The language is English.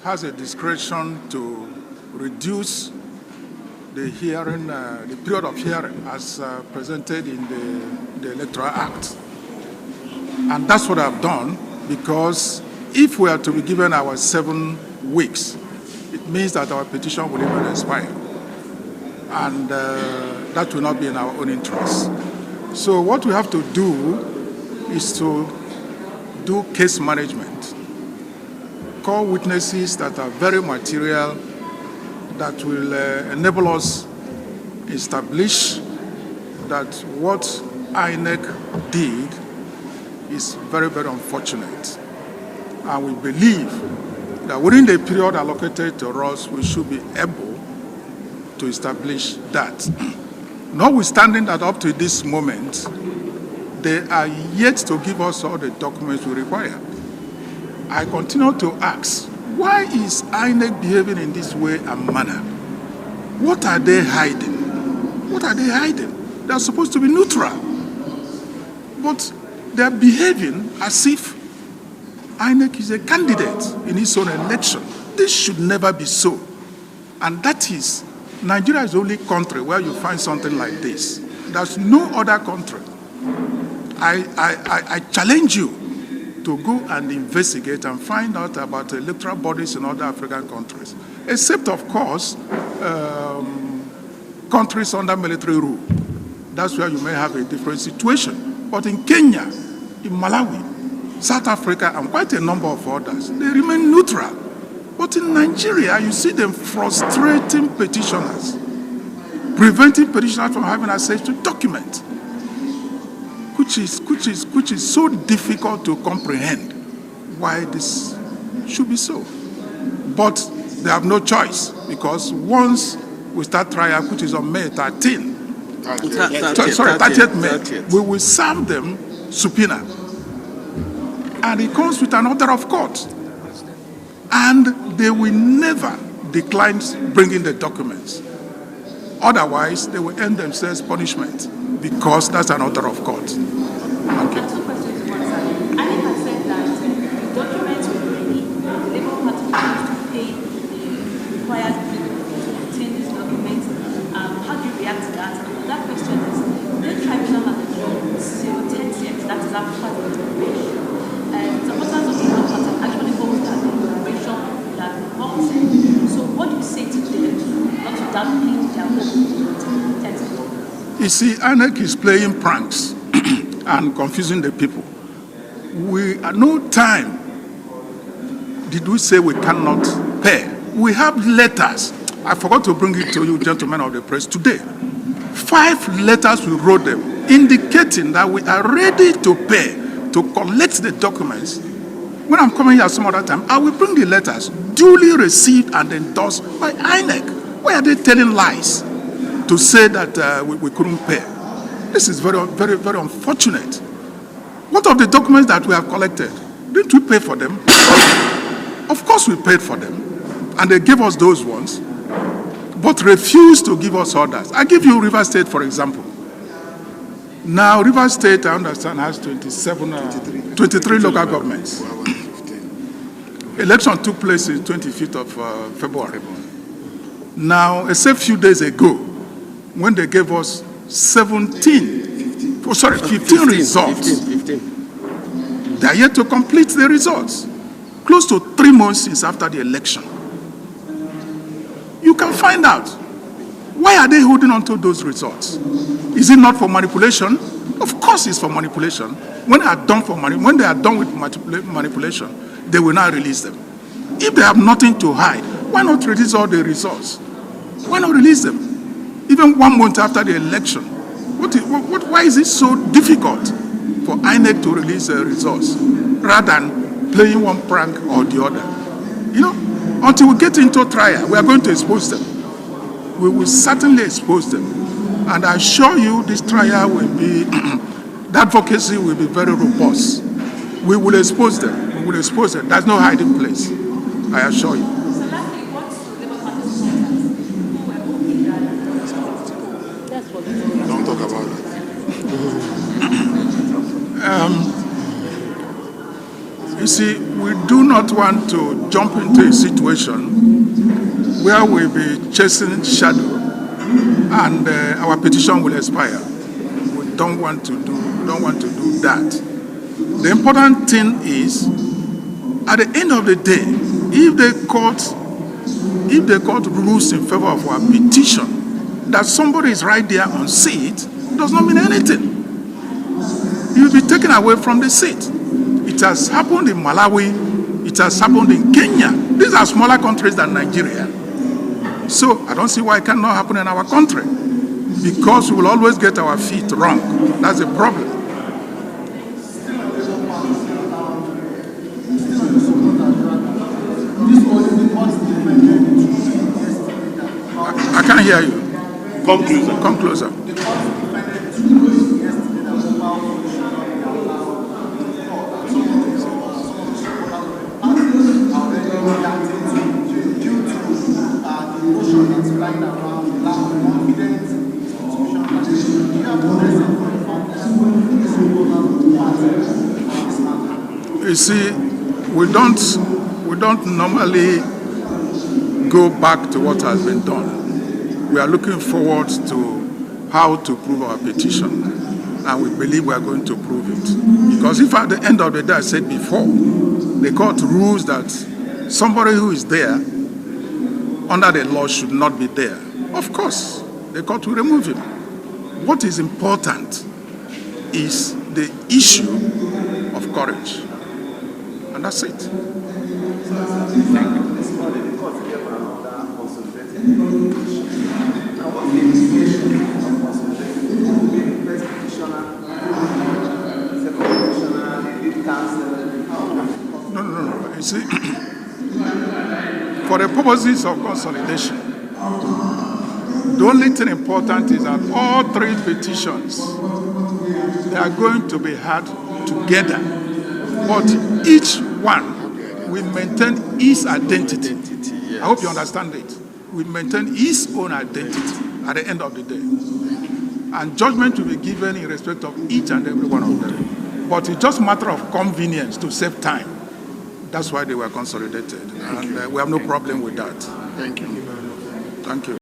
has a discretion to reduce the hearing, the period of hearing as presented in the Electoral Act. And that's what I've done, because if we are to be given our 7 weeks, it means that our petition will even expire. And that will not be in our own interest. So what we have to do is to do case management, call witnesses that are very material, that will enable us establish that what INEC did is very, very unfortunate. And we believe that within the period allocated to us, we should be able to establish that. Notwithstanding that up to this moment, they are yet to give us all the documents we require. I continue to ask, why is INEC behaving in this way and manner? What are they hiding? What are they hiding? They are supposed to be neutral. But they are behaving as if INEC is a candidate in its own election. This should never be so. And that is, Nigeria is the only country where you find something like this. There's no other country. I challenge you to go and investigate and find out about electoral bodies in other African countries, except, of course, countries under military rule. That's where you may have a different situation. But in Kenya, in Malawi, South Africa, and quite a number of others, they remain neutral. But in Nigeria, you see them frustrating petitioners, preventing petitioners from having access to documents, which is so difficult to comprehend why this should be so. But they have no choice, because once we start trial, which is on May 30th May, we will serve them subpoena. And it comes with an order of court. And they will never decline bringing the documents. Otherwise, they will end themselves punishment, because that's an order of court. Okay. Two questions to answer. INEC has said that the documents were ready, the Labour Party refused to pay the required fee to obtain these documents. How do you react to that? And that question is, the tribunal has adjourned till 10th, that is after the deliberation. Supporters of the Labour Party actually hold that the deliberation that halted. So what do you say to them not to dampen their hope until 10th? You see, INEC is playing pranks and confusing the people. We at no time did we say we cannot pay. We have letters. I forgot to bring it to you, gentlemen of the press, today. 5 letters we wrote them, indicating that we are ready to pay, to collect the documents. When I'm coming here some other time, I will bring the letters duly received and endorsed by INEC. Why are they telling lies to say that we couldn't pay? This is very, very, very unfortunate. What of the documents that we have collected? Didn't we pay for them? Of course we paid for them, and they gave us those ones, but refused to give us others. I give you Rivers State, for example. Now, Rivers State, I understand, has 23 local governments. Election took place in 25th of February. Now, a few days ago, when they gave us 15 results. 15. They are yet to complete the results. Close to 3 months since after the election. You can find out. Why are they holding on to those results? Is it not for manipulation? Of course it's for manipulation. When they are done with manipulation, they will not release them. If they have nothing to hide, why not release all the results? Why not release them? Even 1 month after the election. Why is it so difficult for INEC to release the results rather than playing one prank or the other? You know, until we get into trial, we are going to expose them. We will certainly expose them. And I assure you this trial will be, the advocacy will be very robust. We will expose them. We will expose them. There's no hiding place. I assure you. Don't talk about that. You see, we do not want to jump into a situation where we'll be chasing shadow and our petition will expire. We don't want to do that. The important thing is, at the end of the day, if the court rules in favor of our petition, that somebody is right there on seat, does not mean anything. You will be taken away from the seat. It has happened in Malawi. It has happened in Kenya. These are smaller countries than Nigeria. So I don't see why it cannot happen in our country. Because we will always get our feet wrong. That's the problem. I can't hear you. Come closer. Come closer. You see, we don't normally go back to what has been done. We are looking forward to how to prove our petition, and we believe we are going to prove it. Because if at the end of the day, I said before, the court rules that somebody who is there under the law should not be there, of course, the court will remove him. What is important is the issue of courage. And that's it. No. You see, for the purposes of consolidation, the only thing important is that all three petitions, they are going to be heard together. But each one will maintain its identity. Yes. I hope you understand it. Will maintain its own identity at the end of the day. And judgment will be given in respect of each and every one of them. But it's just a matter of convenience to save time. That's why they were consolidated. And we have no problem with that. Thank you. Thank you.